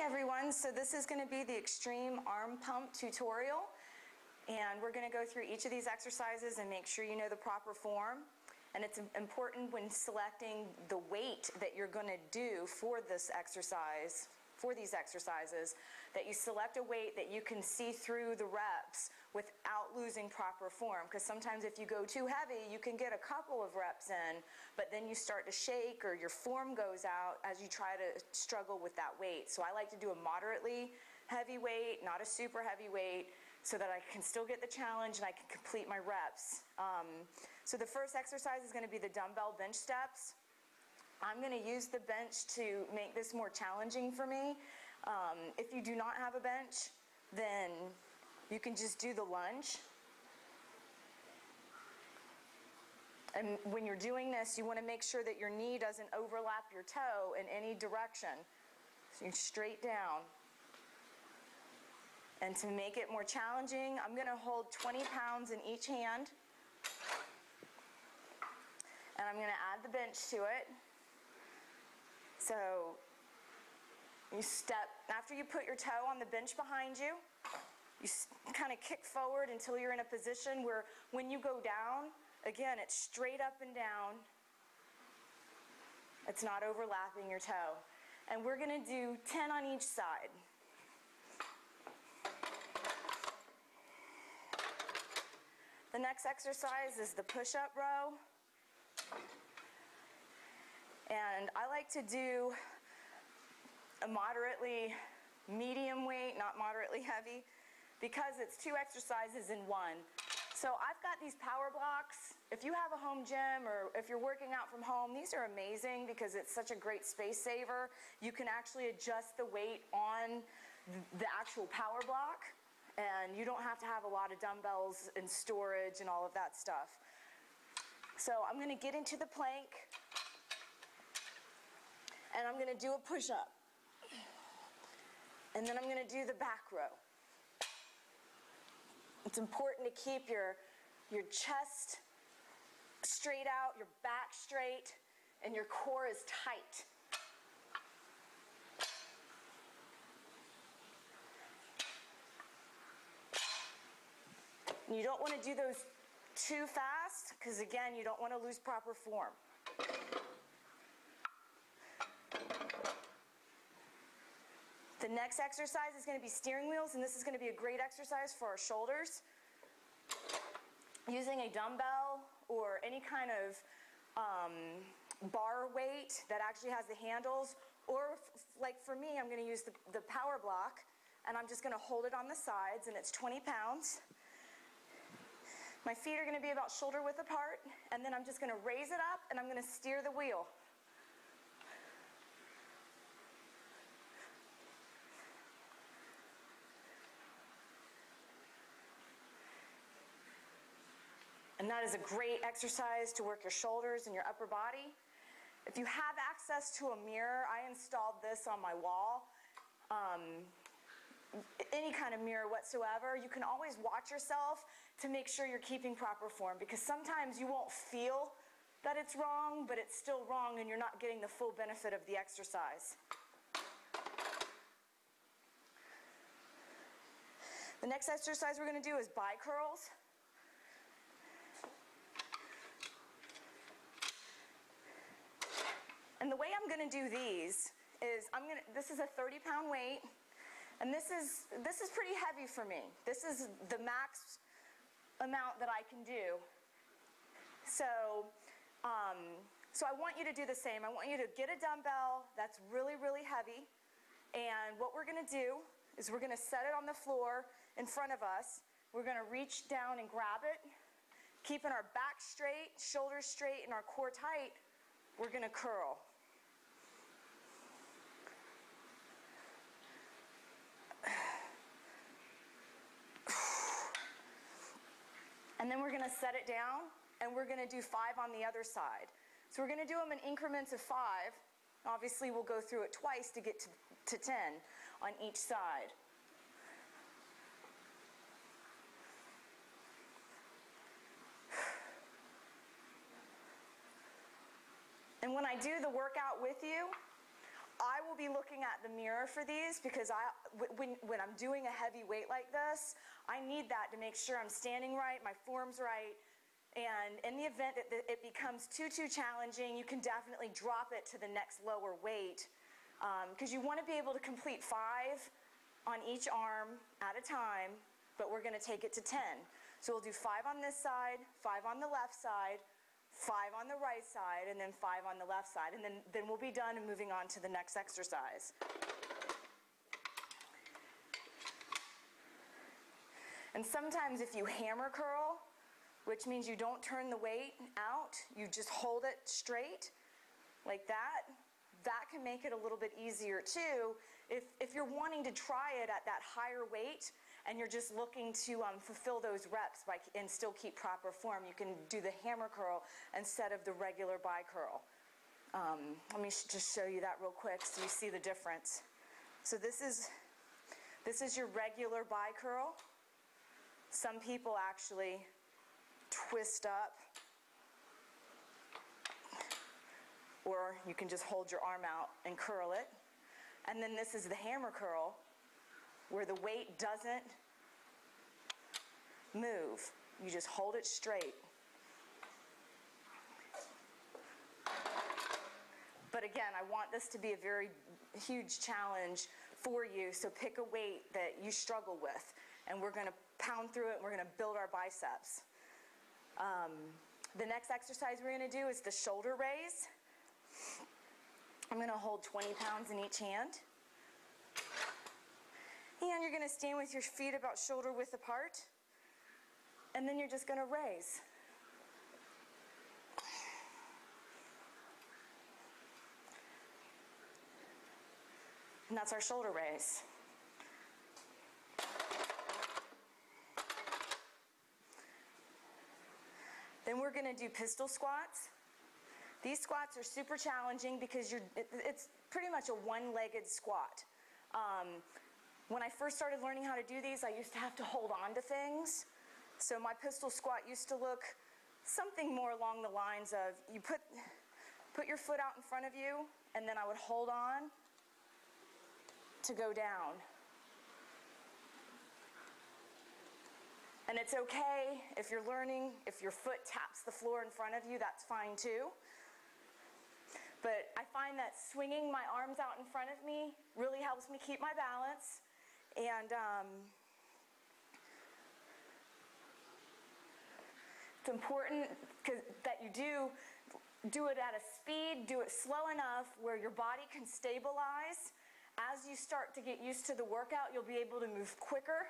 everyone, so this is going to be the extreme arm pump tutorial, and we're going to go through each of these exercises and make sure you know the proper form. And it's important when selecting the weight that you're going to do for this exercise, for these exercises, that you select a weight that you can see through the reps without losing proper form, because sometimes if you go too heavy you can get a couple of reps in, but then you start to shake or your form goes out as you try to struggle with that weight. So I like to do a moderately heavy weight, not a super heavy weight, so that I can still get the challenge and I can complete my reps. So the first exercise is going to be the dumbbell bench steps. I'm going to use the bench to make this more challenging for me. If you do not have a bench, then you can just do the lunge. And when you're doing this, you want to make sure that your knee doesn't overlap your toe in any direction. So you're straight down. And to make it more challenging, I'm going to hold 20 pounds in each hand. And I'm going to add the bench to it. So you step, after you put your toe on the bench behind you, you kind of kick forward until you're in a position where when you go down, again, it's straight up and down. It's not overlapping your toe. And we're going to do 10 on each side. The next exercise is the push-up row. And I like to do a moderately medium weight, not moderately heavy, because it's two exercises in one. So I've got these power blocks. If you have a home gym or if you're working out from home, these are amazing because it's such a great space saver. You can actually adjust the weight on the actual power block, and you don't have to have a lot of dumbbells and storage and all of that stuff. So I'm going to get into the plank, and I'm going to do a push-up. And then I'm going to do the back row. It's important to keep your chest straight out, your back straight, and your core is tight. You don't want to do those too fast, because again, you don't want to lose proper form. The next exercise is going to be steering wheels, and this is going to be a great exercise for our shoulders. Using a dumbbell or any kind of bar weight that actually has the handles, or like for me, I'm going to use the power block, and I'm just going to hold it on the sides, and it's 20 pounds. My feet are going to be about shoulder width apart, and then I'm just going to raise it up and I'm going to steer the wheel. And that is a great exercise to work your shoulders and your upper body. If you have access to a mirror, I installed this on my wall. Any kind of mirror whatsoever, you can always watch yourself to make sure you're keeping proper form, because sometimes you won't feel that it's wrong, but it's still wrong and you're not getting the full benefit of the exercise. The next exercise we're going to do is bi curls. And the way I'm going to do these is this is a 30-pound weight. And this is pretty heavy for me. This is the max amount that I can do. So I want you to do the same. I want you to get a dumbbell that's really, really heavy. And what we're going to do is we're going to set it on the floor in front of us. We're going to reach down and grab it, keeping our back straight, shoulders straight, and our core tight. We're going to curl. And then we're going to set it down, and we're going to do 5 on the other side. So we're going to do them in increments of 5. Obviously, we'll go through it twice to get to 10 on each side. And when I do the workout with you, I will be looking at the mirror for these because when I'm doing a heavy weight like this, I need that to make sure I'm standing right, my form's right, and in the event that it becomes too challenging, you can definitely drop it to the next lower weight because you want to be able to complete 5 on each arm at a time, but we're going to take it to 10. So we'll do 5 on this side, 5 on the left side, 5 on the right side, and then 5 on the left side. And then we'll be done and moving on to the next exercise. And sometimes if you hammer curl, which means you don't turn the weight out, you just hold it straight like that, that can make it a little bit easier too. If you're wanting to try it at that higher weight and you're just looking to fulfill those reps and still keep proper form, you can do the hammer curl instead of the regular bi curl. Let me just show you that real quick so you see the difference. So this is your regular bi curl. Some people actually twist up, or you can just hold your arm out and curl it. And then this is the hammer curl, where the weight doesn't move. You just hold it straight. But again, I want this to be a very huge challenge for you, so pick a weight that you struggle with, and we're going to pound through it, and we're going to build our biceps. The next exercise we're going to do is the shoulder raise. I'm going to hold 20 pounds in each hand. And you're going to stand with your feet about shoulder width apart. And then you're just going to raise. And that's our shoulder raise. Then we're going to do pistol squats. These squats are super challenging because it's pretty much a one-legged squat. When I first started learning how to do these, I used to have to hold on to things. So my pistol squat used to look something more along the lines of you put your foot out in front of you, and then I would hold on to go down. And it's okay if you're learning, if your foot taps the floor in front of you, that's fine too. But I find that swinging my arms out in front of me really helps me keep my balance. And it's important that you do it at a speed, do it slow enough where your body can stabilize. As you start to get used to the workout, you'll be able to move quicker.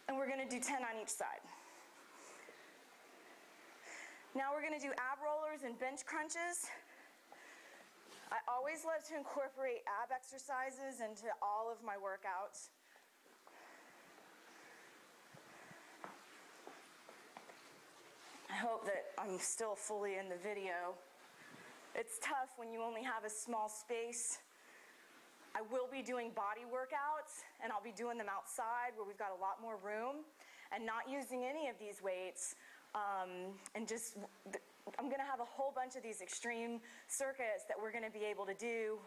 And we're going to do 10 on each side. Now we're going to do ab rollers and bench crunches. I always love to incorporate ab exercises into all of my workouts. I hope that I'm still fully in the video. It's tough when you only have a small space. I will be doing body workouts, and I'll be doing them outside where we've got a lot more room, and not using any of these weights. I'm going to have a whole bunch of these extreme circuits that we're going to be able to do,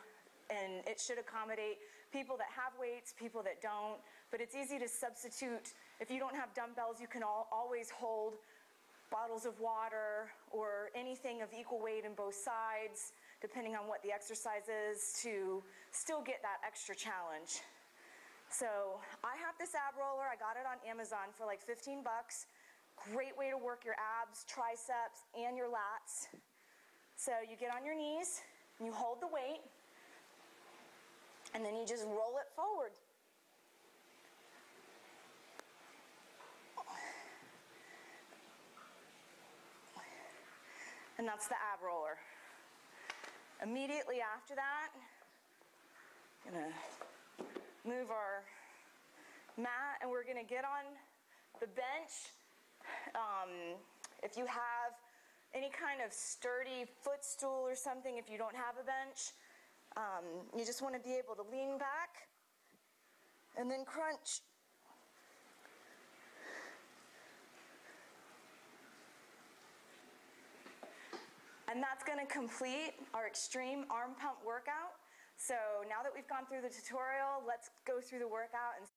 and it should accommodate people that have weights, people that don't, but it's easy to substitute. If you don't have dumbbells, you can always hold bottles of water or anything of equal weight in both sides, depending on what the exercise is, to still get that extra challenge. So I have this ab roller. I got it on Amazon for like 15 bucks. Great way to work your abs, triceps, and your lats. So you get on your knees, and you hold the weight, and then you just roll it forward. And that's the ab roller. Immediately after that, I'm going to move our mat, and we're going to get on the bench. If you have any kind of sturdy footstool or something, if you don't have a bench, you just want to be able to lean back and then crunch. And that's going to complete our extreme arm pump workout. So now that we've gone through the tutorial, let's go through the workout and